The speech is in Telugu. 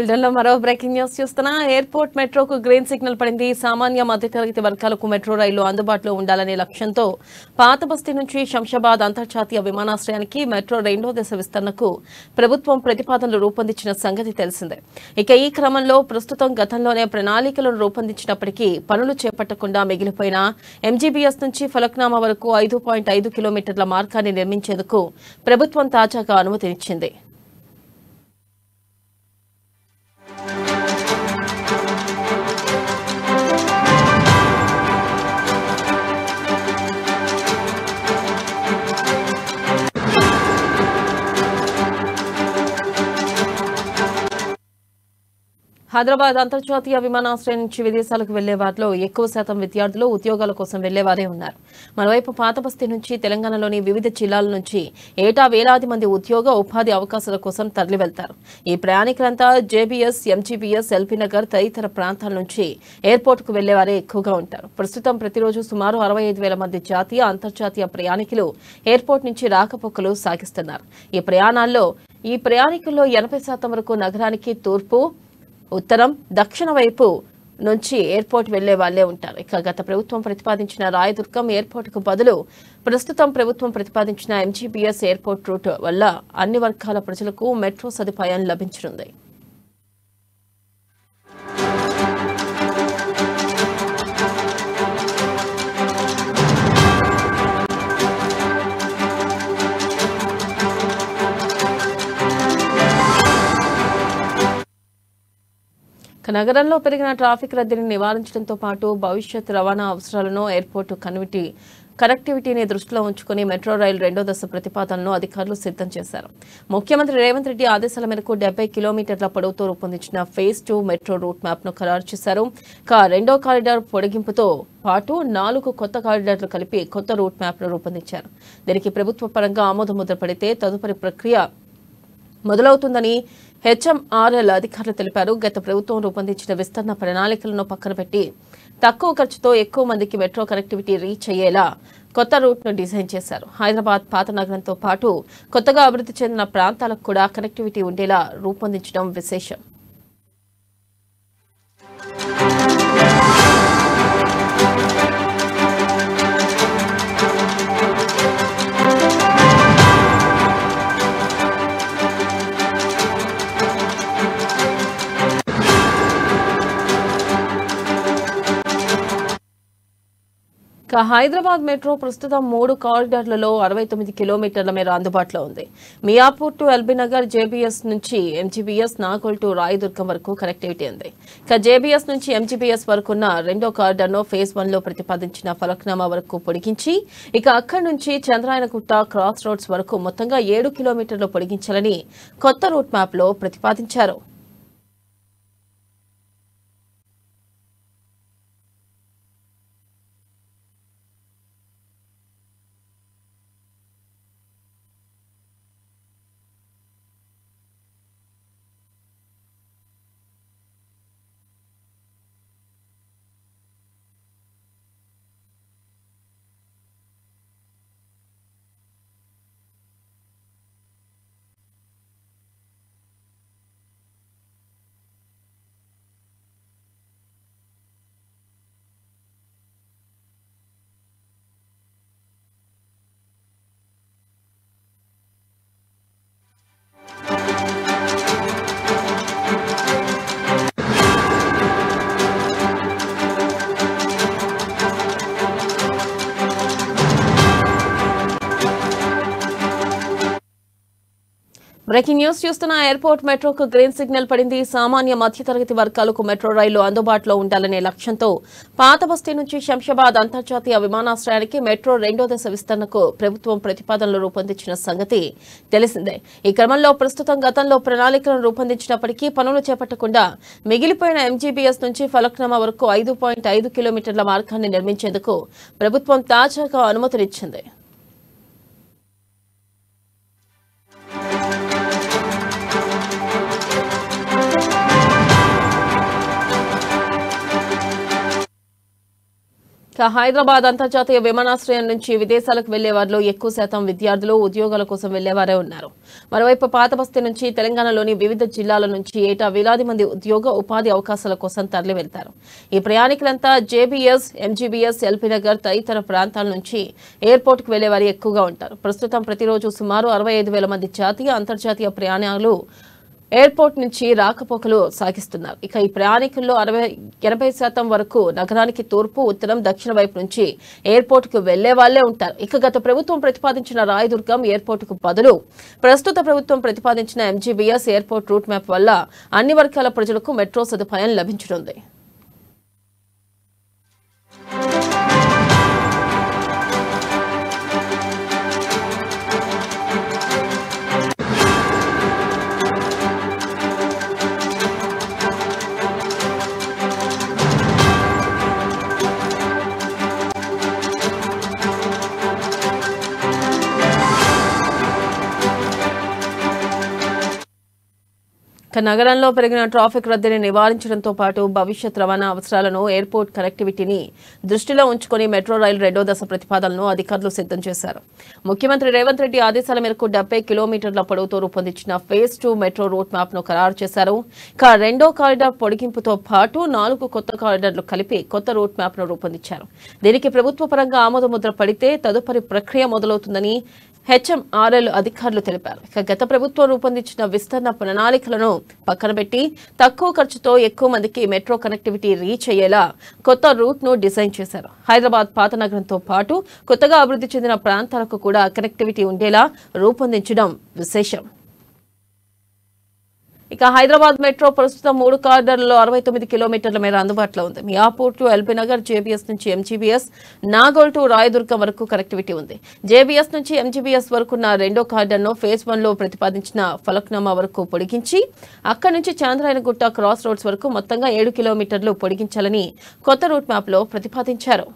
బులెటిన్లో మరో బ్రేకింగ్ న్యూస్ చూస్తున్నా. ఎయిర్పోర్ట్ మెట్రోకు గ్రీన్ సిగ్నల్ పడింది. సామాన్య మధ్యతరగతి వర్గాలకు మెట్రో రైళ్లు అందుబాటులో ఉండాలనే లక్ష్యంతో పాత బస్తీ నుంచి శంషాబాద్ అంతర్జాతీయ విమానాశ్రయానికి మెట్రో రెండో దశ విస్తరణకు ప్రభుత్వం ప్రతిపాదనలు రూపొందించిన సంగతి తెలిసిందే. ఇక ఈ క్రమంలో ప్రస్తుతం గతంలోనే ప్రణాళికలను రూపొందించినప్పటికీ పనులు చేపట్టకుండా మిగిలిపోయిన ఎంజీబీఎస్ నుంచి ఫలక్నామా వరకు 5.5 కిలోమీటర్ల మార్గాన్ని నిర్మించేందుకు ప్రభుత్వం తాజాగా అనుమతినిచ్చింది. హైదరాబాద్ అంతర్జాతీయ విమానాశ్రయం నుంచి విదేశాలకు వెళ్లే వారిలో ఎక్కువ శాతం విద్యార్థులు ఉద్యోగాల కోసం వెళ్లేవారే ఉన్నారు. మరోవైపు పాత బస్తీ నుంచి తెలంగాణలోని వివిధ జిల్లాల నుంచి ఏటా వేలాది మంది ఉద్యోగ ఉపాధి అవకాశాల కోసం తరలి వెళ్తారు. ఈ ప్రయాణికులంతా జేబీఎస్, ఎంజీబీఎస్, ఎల్బీ నగర్ తదితర ప్రాంతాల నుంచి ఎయిర్పోర్టుకు వెళ్లేవారే ఎక్కువగా ఉంటారు. ప్రస్తుతం ప్రతిరోజు సుమారు 65,000 మంది జాతీయ, అంతర్జాతీయ ప్రయాణికులు ఎయిర్పోర్ట్ నుంచి రాకపోకలు సాగిస్తున్నారు. ఈ ప్రయాణికుల్లో 80% వరకు నగరానికి తూర్పు, ఉత్తరం, దక్షిణ వైపు నుంచి ఎయిర్పోర్ట్ వెళ్లే వాళ్లే ఉంటారు. ఇక గత ప్రభుత్వం ప్రతిపాదించిన రాయదుర్గం ఎయిర్పోర్టుకు బదులు ప్రస్తుతం ప్రభుత్వం ప్రతిపాదించిన ఎంజీబీఎస్ ఎయిర్పోర్ట్ రూట్ వల్ల అన్ని వర్గాల ప్రజలకు మెట్రో సదుపాయం లభించనుంది. నగరంలో పెరిగిన ట్రాఫిక్ రద్దీని నివారించడంతో పాటు భవిష్యత్ రవాణా అవసరాలను ఎయిర్పోర్టు కనెక్టివిటీని దృష్టిలో ఉంచుకుని మెట్రో రైలు రెండో దశ ప్రతిపాదనను అధికారులు సిద్ధం చేశారు. ముఖ్యమంత్రి రేవంత్ రెడ్డి ఆదేశాల మేరకు 70 కిలోమీటర్ల పొడవుతో రూపొందించిన ఫేజ్ 2 మెట్రో రూట్ మ్యాప్ ను ఖరారు చేశారు. రెండో కారిడార్ పొడిగింపుతో పాటు 4 కొత్త కారిడార్లు కలిపి కొత్త రూట్ మ్యాప్ ను రూపొందించారు. దీనికి ప్రభుత్వ పరంగా ఆమోద ముద్ర పడితే తదుపరి ప్రక్రియ మొదలవుతుందని హెచ్ఎంఆర్ఎల్ అధికారులు తెలిపారు. గత ప్రభుత్వం రూపొందించిన విస్తరణ ప్రణాళికలను పక్కన పెట్టి తక్కువ ఖర్చుతో ఎక్కువ మందికి మెట్రో కనెక్టివిటీ రీచ్ అయ్యేలా కొత్త రూట్ ను డిజైన్ చేశారు. హైదరాబాద్ పాత నగరంతో పాటు కొత్తగా అభివృద్ధి చెందిన ప్రాంతాలకు కూడా కనెక్టివిటీ ఉండేలా రూపొందించడం విశేషం. హైదరాబాద్ మెట్రో ప్రస్తుతం 3 కారిడార్లలో 69 కిలోమీటర్ల మేర అందుబాటులో ఉంది. Miyapur to LB Nagar, JBS నుంచి ఎంజీబీఎస్, నాగోల్ టు రాయదుర్గం వరకు కనెక్టివిటీ ఉంది. జేబీఎస్ నుంచి ఎంజీబీఎస్ వరకున్న రెండో కారిడార్ను ఫేజ్ 1 లో ప్రతిపాదించిన ఫలక్నామా వరకు పొడిగించి అక్కడి నుంచి చంద్రాయనగుట్ట క్రాస్ రోడ్స్ వరకు మొత్తంగా 7 కిలోమీటర్లు పొడిగించాలని కొత్త రూట్ మ్యాప్ లో ప్రతిపాదించారు. బ్రేకింగ్ న్యూస్ చూస్తున్న. ఎయిర్పోర్ట్ మెట్రోకు గ్రీన్ సిగ్నల్ పడింది. సామాన్య మధ్యతరగతి వర్గాలకు మెట్రో రైళ్లు అందుబాటులో ఉండాలనే లక్ష్యంతో పాత బస్తీ నుంచి శంషాబాద్ అంతర్జాతీయ విమానాశ్రయానికి మెట్రో రెండో దశ విస్తరణకు ప్రభుత్వం ప్రతిపాదనలు రూపొందించిన సంగతి తెలిసిందే. ఈ క్రమంలో ప్రస్తుతం గతంలో ప్రణాళికలను రూపొందించినప్పటికీ పనులు చేపట్టకుండా మిగిలిపోయిన ఎంజీబీఎస్ నుంచి ఫలక్నామా వరకు 5.5 కిలోమీటర్ల మార్గాన్ని నిర్మించేందుకు ప్రభుత్వం తాజాగా అనుమతినిచ్చింది. హైదరాబాద్ అంతర్జాతీయ విమానాశ్రయం నుంచి విదేశాలకు వెళ్లే వారిలో ఎక్కువ శాతం విద్యార్థులు ఉద్యోగాల కోసం వెళ్లేవారే ఉన్నారు. మరోవైపు పాతబస్తీ నుంచి తెలంగాణలోని వివిధ జిల్లాల నుంచి ఏటా వేలాది మంది ఉద్యోగ ఉపాధి అవకాశాల కోసం తరలి వెళ్తారు. ఈ ప్రయాణికులంతా జేబీఎస్, ఎంజీబీఎస్, ఎల్బీనగర్ తదితర ప్రాంతాల నుంచి ఎయిర్పోర్ట్ కు వెళ్లేవారు ఎక్కువగా ఉంటారు. ప్రస్తుతం ప్రతిరోజు సుమారు 65,000 మంది జాతీయ, అంతర్జాతీయ ప్రయాణాలు ఎయిర్పోర్ట్ నుంచి రాకపోకలు సాగిస్తున్నారు. ఇక ఈ ప్రయాణికుల్లో 80% వరకు నగరానికి తూర్పు, ఉత్తరం, దక్షిణ వైపు నుంచి ఎయిర్పోర్ట్ కు వెళ్లే వాళ్లే ఉంటారు. ఇక గత ప్రభుత్వం ప్రతిపాదించిన రాయదుర్గం ఎయిర్పోర్ట్ కు బదులు ప్రస్తుత ప్రభుత్వం ప్రతిపాదించిన ఎంజీబీఎస్ ఎయిర్పోర్ట్ రూట్ మ్యాప్ వల్ల అన్ని వర్గాల ప్రజలకు మెట్రో సదుపాయం లభించనుంది. నగరంలో పెరిగిన ట్రాఫిక్ రద్దీని నివారించడంతో పాటు భవిష్యత్ రవాణా అవసరాలను, ఎయిర్పోర్ట్ కనెక్టివిటీని దృష్టిలో ఉంచుకుని మెట్రో రైలు రెండో దశ ప్రతిపాదనను అధికారులు సిద్ధం చేశారు. ముఖ్యమంత్రి రేవంత్ రెడ్డి ఆదేశాల మేరకు 70 కిలోమీటర్ల పొడవుతో రూపొందించిన ఫేజ్ 2 మెట్రో రూట్ మ్యాప్ ను ఖరారు చేశారు. ఇక రెండో కారిడార్ పొడిగింపుతో పాటు 4 కొత్త కారిడార్లు కలిపి కొత్త రూట్ మ్యాప్ ను రూపొందించారు. దీనికి ప్రభుత్వ పరంగా ఆమోద ముద్ర పడితే తదుపరి ప్రక్రియ మొదలవుతుందని హెచ్ఎంఆర్ఎల్ అధికారులు తెలిపారు. ఇక గత ప్రభుత్వం రూపొందించిన విస్తరణ ప్రణాళికలను పక్కన పెట్టి తక్కువ ఖర్చుతో ఎక్కువ మందికి మెట్రో కనెక్టివిటీ రీచ్ అయ్యేలా కొత్త రూట్ ను డిజైన్ చేశారు. హైదరాబాద్ పాత నగరంతో పాటు కొత్తగా అభివృద్ధి చెందిన ప్రాంతాలకు కూడా కనెక్టివిటీ ఉండేలా రూపొందించడం విశేషం. ఇక హైదరాబాద్ మెట్రో ప్రస్తుతం 3 కారిడార్లలో 69 కిలోమీటర్ల మేర అందుబాటులో ఉంది. మియాపూర్ టు ఎల్బీనగర్, జేబీఎస్ నుంచి ఎంజీబీఎస్, నాగోల్ టు రాయదుర్గం వరకు కనెక్టివిటీ ఉంది. జేబీఎస్ నుంచి ఎంజీబీఎస్ వరకున్న రెండో కారిడార్ను ఫేజ్ 1 లో ప్రతిపాదించిన ఫలక్నామా వరకు పొడిగించి అక్కడి నుంచి చాంద్రాయణగుట్ట క్రాస్ రోడ్స్ వరకు మొత్తంగా 7 కిలోమీటర్లు పొడిగించాలని కొత్త రూట్ మ్యాప్ లో ప్రతిపాదించారు.